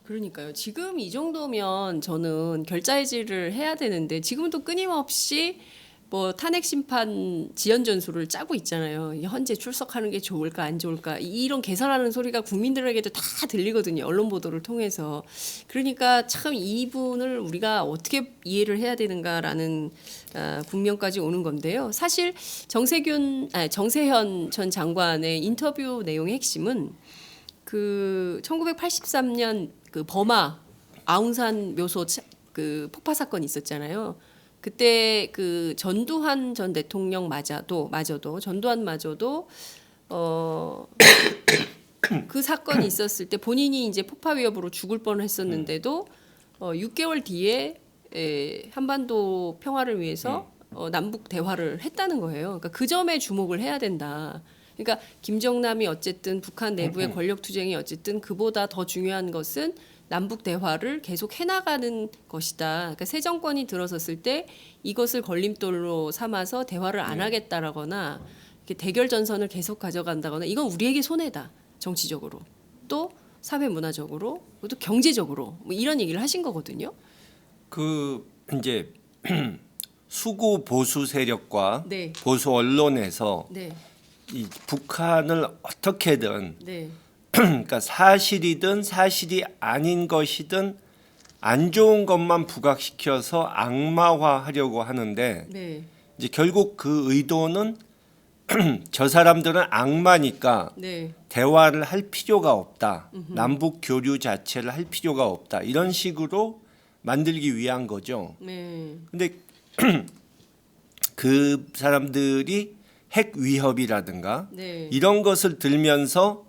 그러니까요. 지금 이 정도면 저는 결자해지를 해야 되는데 지금은 또 끊임없이 뭐 탄핵 심판 지연 전술을 짜고 있잖아요. 이 헌재 출석하는 게 좋을까 안 좋을까 이런 계산하는 소리가 국민들에게도 다 들리거든요. 언론 보도를 통해서. 그러니까 참 이분을 우리가 어떻게 이해를 해야 되는가라는 국면까지 오는 건데요. 사실 정세현 전 장관의 인터뷰 내용의 핵심은 그 1983년 그 버마 아웅산 묘소 그 폭파 사건이 있었잖아요. 그때 그 전두환 전 대통령 마저도 전두환마저도 그 사건이 있었을 때 본인이 이제 폭파 위협으로 죽을 뻔했었는데도 6개월 뒤에 한반도 평화를 위해서 남북 대화를 했다는 거예요. 그러니까 그 점에 주목을 해야 된다. 그러니까 김정남이 어쨌든 북한 내부의 권력 투쟁이 어쨌든 그보다 더 중요한 것은 남북 대화를 계속 해나가는 것이다. 그러니까 새 정권이 들어섰을 때 이것을 걸림돌로 삼아서 대화를 안 하겠다라거나 이렇게 대결 전선을 계속 가져간다거나 이건 우리에게 손해다. 정치적으로 또 사회 문화적으로 또 경제적으로 뭐 이런 얘기를 하신 거거든요. 그 이제 수구 보수 세력과 네. 보수 언론에서 네, 이 북한을 어떻게든 네, 그러니까 사실이든 사실이 아닌 것이든 안 좋은 것만 부각시켜서 악마화하려고 하는데 네, 이제 결국 그 의도는 저 사람들은 악마니까 네, 대화를 할 필요가 없다. 남북 교류 자체를 할 필요가 없다. 이런 식으로 만들기 위한 거죠. 네, 근데 그 사람들이 핵 위협이라든가 네. 이런 것을 들면서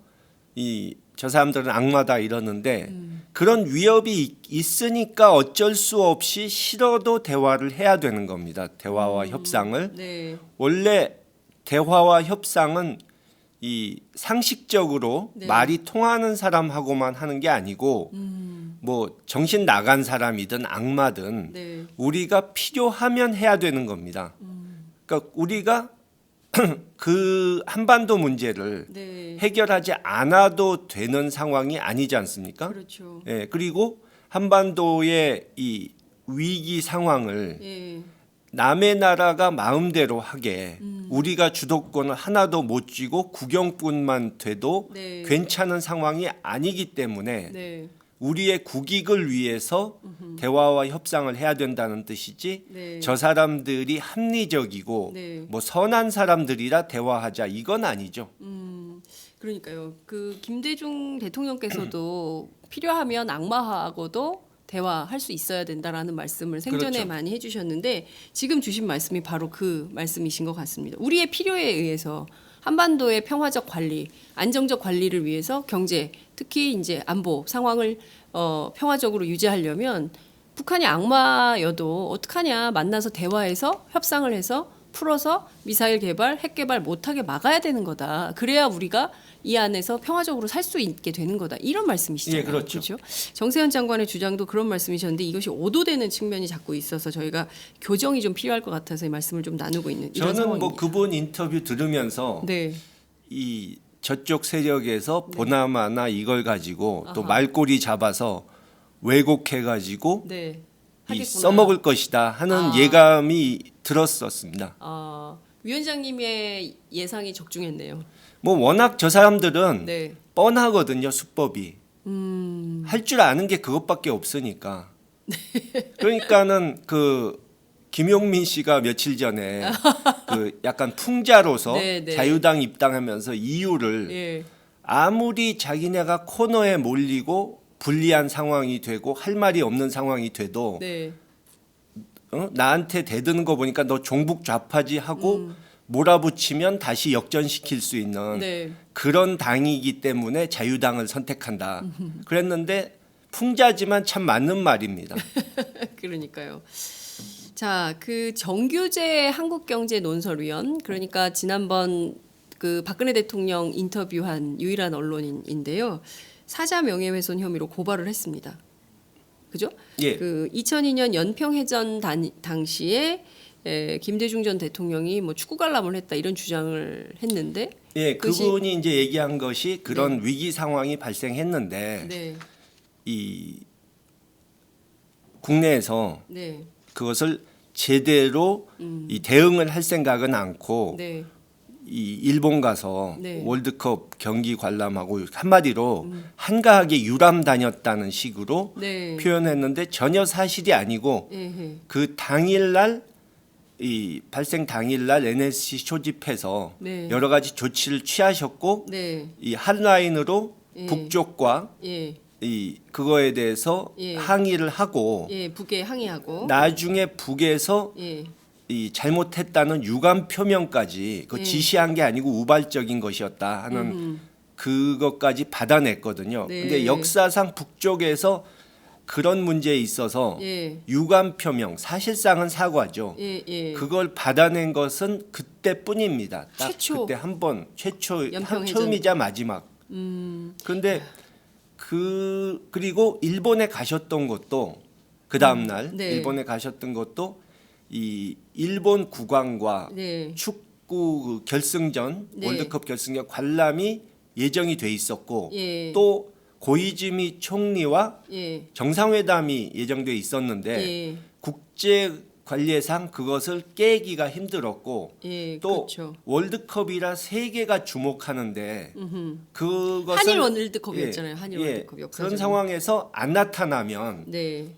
저 사람들은 악마다 이러는데 그런 위협이 있으니까 어쩔 수 없이 싫어도 대화를 해야 되는 겁니다. 대화와 협상을. 네, 원래 대화와 협상은 이 상식적으로 네. 말이 통하는 사람하고만 하는 게 아니고 뭐 정신 나간 사람이든 악마든 네, 우리가 필요하면 해야 되는 겁니다. 그러니까 우리가 그 한반도 문제를 네. 해결하지 않아도 되는 상황이 아니지 않습니까? 그렇죠. 예, 그리고 한반도의 이 위기 상황을 예, 남의 나라가 마음대로 하게 우리가 주도권을 하나도 못 쥐고 구경꾼만 돼도 네. 괜찮은 상황이 아니기 때문에 네, 우리의 국익을 위해서 대화와 협상을 해야 된다는 뜻이지 네. 저 사람들이 합리적이고 네. 뭐 선한 사람들이라 대화하자 이건 아니죠. 그러니까요. 그 김대중 대통령께서도 필요하면 악마하고도 대화할 수 있어야 된다라는 말씀을 생전에 그렇죠. 많이 해주셨는데 지금 주신 말씀이 바로 그 말씀이신 것 같습니다. 우리의 필요에 의해서 한반도의 평화적 관리, 안정적 관리를 위해서 경제, 특히 이제 안보 상황을 평화적으로 유지하려면 북한이 악마여도 어떡하냐 만나서 대화해서 협상을 해서 풀어서 미사일 개발, 핵 개발 못하게 막아야 되는 거다. 그래야 우리가 이 안에서 평화적으로 살 수 있게 되는 거다. 이런 말씀이시잖아요. 예, 그렇죠. 정세현 장관의 주장도 그런 말씀이셨는데 이것이 오도되는 측면이 자꾸 있어서 저희가 교정이 좀 필요할 것 같아서 이 말씀을 좀 나누고 있는 이런 저는 상황입니다. 뭐 그분 인터뷰 들으면서 네, 이 저쪽 세력에서 보나마나 이걸 가지고 또 아하. 말꼬리 잡아서 왜곡해 가지고 네, 이 하겠구나. 써먹을 것이다 하는 예감이 들었었습니다. 위원장님의 예상이 적중했네요. 뭐 워낙 저 사람들은 네, 뻔하거든요 수법이. 할 줄 아는 게 그것밖에 없으니까. 그러니까는 그 김용민 씨가 며칠 전에 그 약간 풍자로서 네, 네. 자유당 입당하면서 이유를 예. 아무리 자기네가 코너에 몰리고 불리한 상황이 되고 할 말이 없는 상황이 돼도 네. 나한테 대드는 거 보니까 너 종북 좌파지 하고 몰아붙이면 다시 역전시킬 수 있는 네. 그런 당이기 때문에 자유당을 선택한다. 그랬는데 풍자지만 참 맞는 말입니다. 그러니까요. 자, 그 정규재 한국경제 논설위원, 그러니까 지난번 그 박근혜 대통령 인터뷰한 유일한 언론인인데요. 사자 명예훼손 혐의로 고발을 했습니다. 그죠? 예. 그 2002년 연평해전 당시에 김대중 전 대통령이 뭐 축구 관람을 했다 이런 주장을 했는데 예, 그것이- 그분이 이제 얘기한 것이 그런 위기 상황이 발생했는데 네. 이 국내에서 네. 그것을 제대로 이 대응을 할 생각은 않고 네. 이 일본 가서 네. 월드컵 경기 관람하고 한마디로 한가하게 유람 다녔다는 식으로 네. 표현했는데 전혀 사실이 아니고 예. 그 당일날 이 발생 당일날 NSC 초집해서 네. 여러 가지 조치를 취하셨고 네. 이 한라인으로 예. 북쪽과 예. 이 그거에 대해서 예. 항의를 하고 예. 북에 항의하고 나중에 북에서 예. 이 잘못했다는 유감 표명까지 그 예. 지시한 게 아니고 우발적인 것이었다 하는 그것까지 받아냈거든요. 네. 근데 역사상 북쪽에서 그런 문제에 있어서 예. 유감 표명 사실상은 사과죠. 예. 예. 그걸 받아낸 것은 그때뿐입니다. 딱 최초. 그때 한 번 최초 연평해전. 처음이자 마지막. 그런데 그리고 일본에 가셨던 것도 그 다음 날 네. 일본에 가셨던 것도 이 일본 국왕과 네. 축구 그 결승전 네. 월드컵 결승전 관람이 예정이 돼 있었고 예. 또 고이즈미 총리와 예. 정상회담이 예정돼 있었는데 예. 국제 관례상 그것을 깨기가 힘들었고 예. 또 그렇죠. 월드컵이라 세계가 주목하는데 그것을 한일 월드컵이었잖아요. 한일 월드컵 그런 역사적인. 상황에서 안 나타나면 네.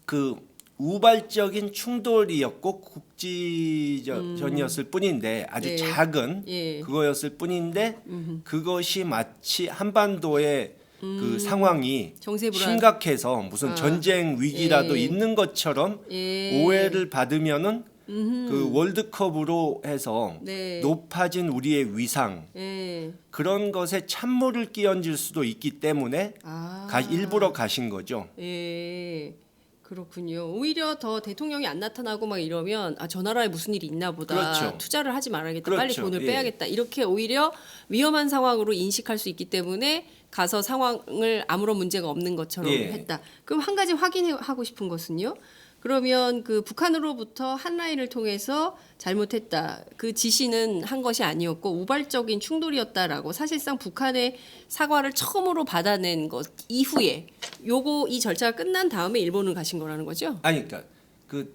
그 우발적인 충돌이었고 국지전이었을 뿐인데 아주 네. 작은 예. 그거였을 뿐인데 그것이 마치 한반도의 그 상황이 정세불안. 심각해서 무슨 전쟁 위기라도 예. 있는 것처럼 예. 오해를 받으면은 그 월드컵으로 해서 네. 높아진 우리의 위상 예. 그런 것에 찬물을 끼얹을 수도 있기 때문에 아. 일부러 가신 거죠. 예. 그렇군요. 오히려 더 대통령이 안 나타나고 막 이러면 저 나라에 무슨 일이 있나 보다. 그렇죠. 투자를 하지 말아야겠다. 그렇죠. 빨리 돈을 예. 빼야겠다. 이렇게 오히려 위험한 상황으로 인식할 수 있기 때문에 가서 상황을 아무런 문제가 없는 것처럼 예. 했다. 그럼 한 가지 확인하고 싶은 것은요. 그러면 그 북한으로부터 한라인을 통해서 잘못했다. 그 지시는 한 것이 아니었고 우발적인 충돌이었다라고 사실상 북한의 사과를 처음으로 받아낸 것 이후에 이 절차가 끝난 다음에 일본을 가신 거라는 거죠? 아니 그러니까 그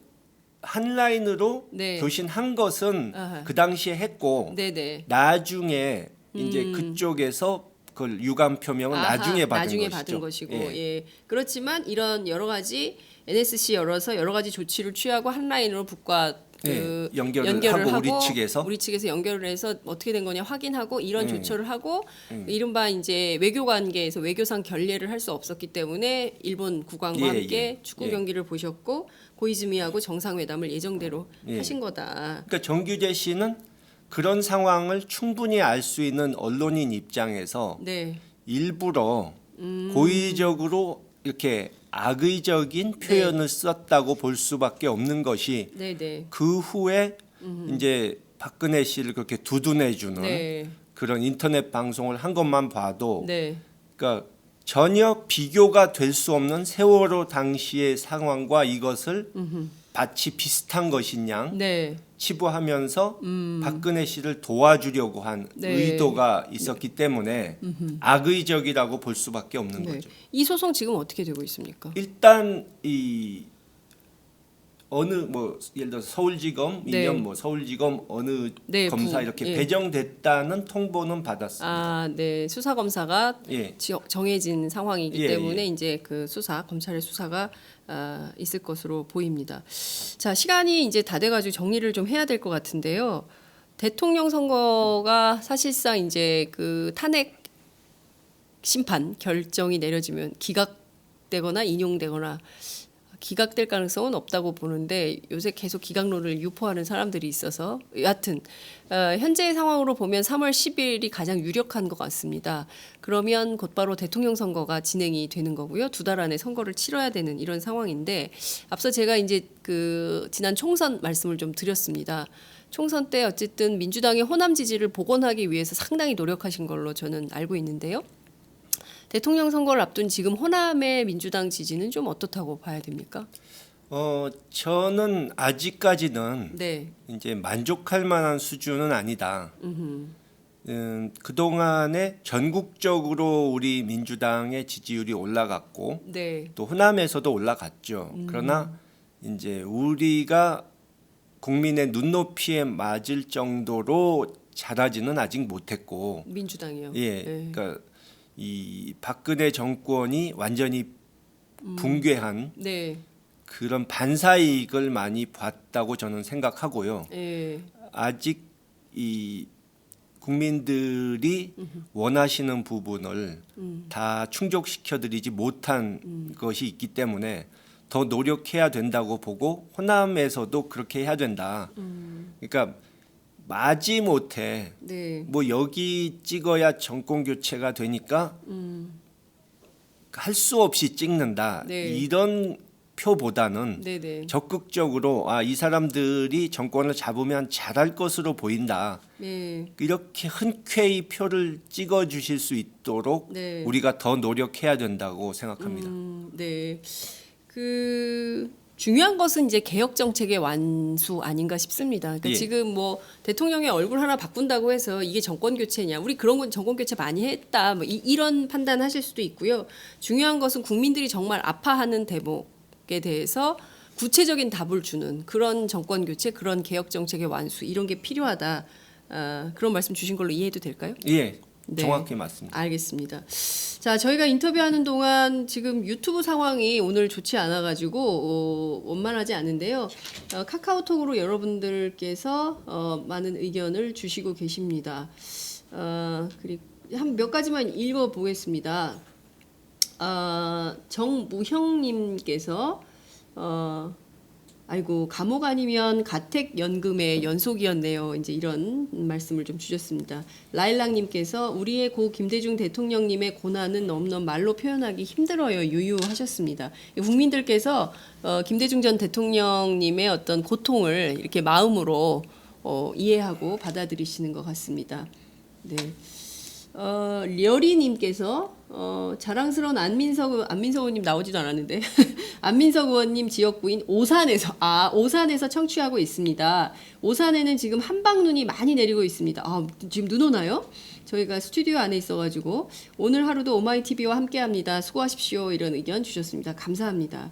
한라인으로 네. 교신한 것은 아하. 그 당시에 했고 네네. 나중에 이제 그쪽에서 그걸 유감 표명은 아하, 나중에 받은 나중에 것이죠. 받은 것이고 예. 예. 그렇지만 이런 여러 가지 NSC 열어서 여러 가지 조치를 취하고 한라인으로 북과 그 예, 연결을 하고 우리 측에서 연결을 해서 어떻게 된 거냐 확인하고 이런 조처를 하고 이른바 이제 외교 관계에서 외교상 결례를 할 수 없었기 때문에 일본 국왕과 예, 함께 예, 축구 예. 경기를 보셨고 고이즈미하고 정상회담을 예정대로 예. 하신 거다. 그러니까 정규재 씨는 그런 상황을 충분히 알 수 있는 언론인 입장에서 네. 일부러 고의적으로 이렇게 악의적인 표현을 썼다고 볼 수밖에 없는 것이 네네. 그 후에 이제 박근혜 씨를 그렇게 두둔해주는 네. 그런 인터넷 방송을 한 것만 봐도 네. 그러니까 전혀 비교가 될 수 없는 세월호 당시의 상황과 이것을 마치 비슷한 것이냐 네. 치부하면서 박근혜 씨를 도와주려고 한 네. 의도가 있었기 때문에 악의적이라고 볼 수밖에 없는 네. 거죠. 이 소송 지금 어떻게 되고 있습니까? 일단 이 어느 뭐 예를 들어 서울지검이면 네. 뭐 서울지검 어느 네, 검사 부. 이렇게 예. 배정됐다는 통보는 받았습니다. 아, 네. 수사 검사가 예. 정해진 상황이기 예, 때문에 예. 이제 그 수사 검찰의 수사가 있을 것으로 보입니다. 자, 시간이 이제 다 돼가지고 정리를 좀 해야 될 것 같은데요. 대통령 선거가 사실상 이제 그 탄핵 심판 결정이 내려지면 기각되거나 인용되거나 기각될 가능성은 없다고 보는데 요새 계속 기각론을 유포하는 사람들이 있어서 여하튼 현재 상황으로 보면 3월 10일이 가장 유력한 것 같습니다. 그러면 곧바로 대통령 선거가 진행이 되는 거고요. 2달 안에 선거를 치러야 되는 이런 상황인데 앞서 제가 이제 그 지난 총선 말씀을 좀 드렸습니다. 총선 때 어쨌든 민주당의 호남 지지를 복원하기 위해서 상당히 노력하신 걸로 저는 알고 있는데요. 대통령 선거를 앞둔 지금 호남의 민주당 지지는 좀 어떻다고 봐야 됩니까? 저는 아직까지는 네. 이제 만족할 만한 수준은 아니다. 그동안에 전국적으로 우리 민주당의 지지율이 올라갔고 네. 또 호남에서도 올라갔죠. 그러나 이제 우리가 국민의 눈높이에 맞을 정도로 잘하지는 아직 못했고, 민주당이요. 예, 네. 그러니까 이 박근혜 정권이 완전히 붕괴한 네. 그런 반사이익을 많이 봤다고 저는 생각하고요. 예. 아직 이 국민들이 원하시는 부분을 다 충족시켜드리지 못한 것이 있기 때문에 더 노력해야 된다고 보고 호남에서도 그렇게 해야 된다. 그러니까 마지못해 네. 뭐 여기 찍어야 정권 교체가 되니까 할 수 없이 찍는다. 네. 이런 표보다는 네, 네. 적극적으로 이 사람들이 정권을 잡으면 잘할 것으로 보인다. 네. 이렇게 흔쾌히 표를 찍어 주실 수 있도록 네. 우리가 더 노력해야 된다고 생각합니다. 네. 그 중요한 것은 이제 개혁 정책의 완수 아닌가 싶습니다. 그러니까 예. 지금 뭐 대통령의 얼굴 하나 바꾼다고 해서 이게 정권 교체냐? 우리 그런 건 정권 교체 많이 했다. 뭐 이런 판단하실 수도 있고요. 중요한 것은 국민들이 정말 아파하는 대목에 대해서 구체적인 답을 주는 그런 정권 교체, 그런 개혁 정책의 완수 이런 게 필요하다. 그런 말씀 주신 걸로 이해해도 될까요? 예, 네. 정확히 맞습니다. 알겠습니다. 자, 저희가 인터뷰하는 동안 지금 유튜브 상황이 오늘 좋지 않아가지고 원만하지 않은데요. 카카오톡으로 여러분들께서 많은 의견을 주시고 계십니다. 그리고 한 몇 가지만 읽어보겠습니다. 정무형님께서 아이고 감옥 아니면 가택연금의 연속이었네요. 이제 이런 말씀을 좀 주셨습니다. 라일락님께서 우리의 고 김대중 대통령님의 고난은 너무너무 말로 표현하기 힘들어요. 유유하셨습니다. 국민들께서 김대중 전 대통령님의 어떤 고통을 이렇게 마음으로 이해하고 받아들이시는 것 같습니다. 네. 려리님께서 자랑스러운 안민석 의원님 나오지도 않았는데 안민석 의원님 지역구인 오산에서 청취하고 있습니다. 오산에는 지금 한방눈이 많이 내리고 있습니다. 지금 눈 오나요? 저희가 스튜디오 안에 있어가지고 오늘 하루도 오마이TV와 함께합니다. 수고하십시오. 이런 의견 주셨습니다. 감사합니다.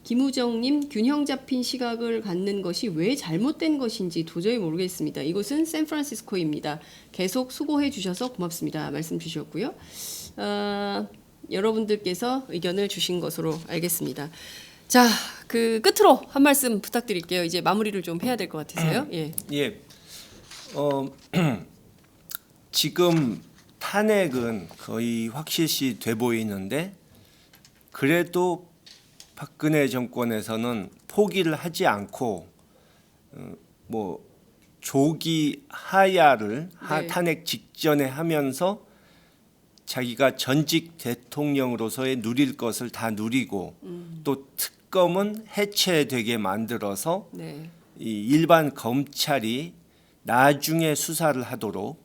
김우정님 균형 잡힌 시각을 갖는 것이 왜 잘못된 것인지 도저히 모르겠습니다. 이곳은 샌프란시스코입니다. 계속 수고해 주셔서 고맙습니다. 말씀 주셨고요. 여러분들께서 의견을 주신 것으로 알겠습니다. 자, 그 끝으로 한 말씀 부탁드릴게요. 이제 마무리를 좀 해야 될 것 같아서요. 예. 예, 지금 탄핵은 거의 확실시 돼 보이는데 그래도 박근혜 정권에서는 포기를 하지 않고 뭐 조기 하야를 네. 탄핵 직전에 하면서 자기가 전직 대통령으로서의 누릴 것을 다 누리고 또 특검은 해체되게 만들어서 네. 이 일반 검찰이 나중에 수사를 하도록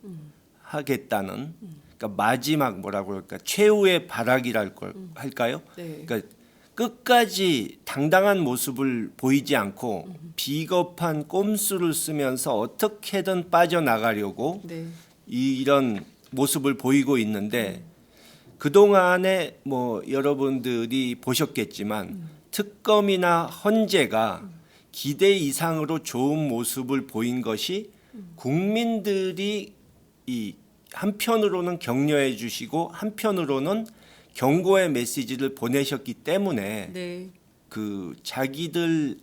하겠다는 그러니까 마지막 뭐라고 할까 최후의 할까요? 네. 그러니까 끝까지 당당한 모습을 보이지 않고 비겁한 꼼수를 쓰면서 어떻게든 빠져나가려고 네. 이런 모습을 보이고 있는데 그동안에 뭐 여러분들이 보셨겠지만 특검이나 헌재가 기대 이상으로 좋은 모습을 보인 것이 국민들이 이 한편으로는 격려해 주시고 한편으로는 경고의 메시지를 보내셨기 때문에 네. 그 자기들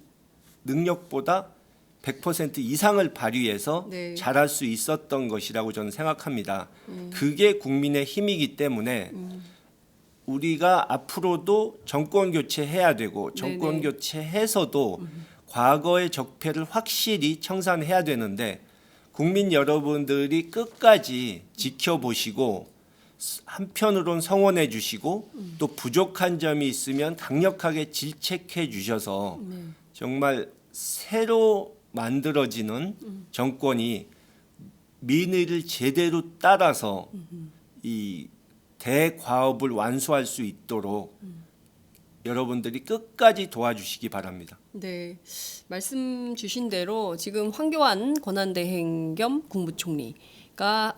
능력보다 100% 이상을 발휘해서 네. 잘할 수 있었던 것이라고 저는 생각합니다. 그게 국민의 힘이기 때문에 우리가 앞으로도 정권 교체해야 되고 정권 네네. 교체해서도 과거의 적폐를 확실히 청산해야 되는데 국민 여러분들이 끝까지 지켜보시고 한편으론 성원해 주시고 또 부족한 점이 있으면 강력하게 질책해 주셔서 정말 새로 만들어지는 정권이 민의를 제대로 따라서 이 대과업을 완수할 수 있도록 여러분들이 끝까지 도와주시기 바랍니다. 네, 말씀 주신 대로 지금 황교안 권한대행 겸 국무총리가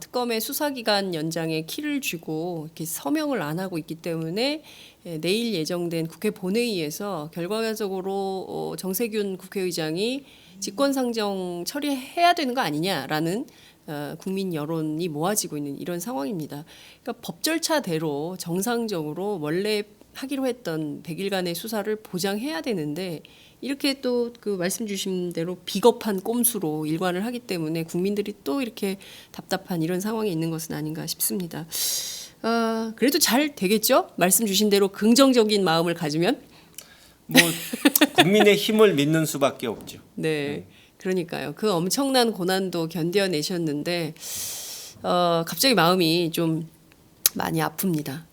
특검의 수사기간 연장에 키를 쥐고 이렇게 서명을 안 하고 있기 때문에 내일 예정된 국회 본회의에서 결과적으로 정세균 국회의장이 직권상정 처리해야 되는 거 아니냐라는 국민 여론이 모아지고 있는 이런 상황입니다. 그러니까 법 절차대로 정상적으로 원래 하기로 했던 100일간의 수사를 보장해야 되는데 이렇게 또 그 말씀 주신 대로 비겁한 꼼수로 일관을 하기 때문에 국민들이 또 이렇게 답답한 이런 상황에 있는 것은 아닌가 싶습니다. 그래도 잘 되겠죠? 말씀 주신 대로 긍정적인 마음을 가지면 뭐 국민의 힘을 믿는 수밖에 없죠. 네, 그러니까요. 그 엄청난 고난도 견뎌내셨는데 갑자기 마음이 좀 많이 아픕니다.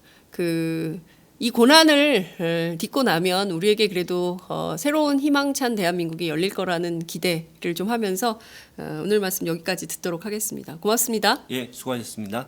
이 고난을 딛고 나면 우리에게 그래도 새로운 희망찬 대한민국이 열릴 거라는 기대를 좀 하면서 오늘 말씀 여기까지 듣도록 하겠습니다. 고맙습니다. 예, 수고하셨습니다.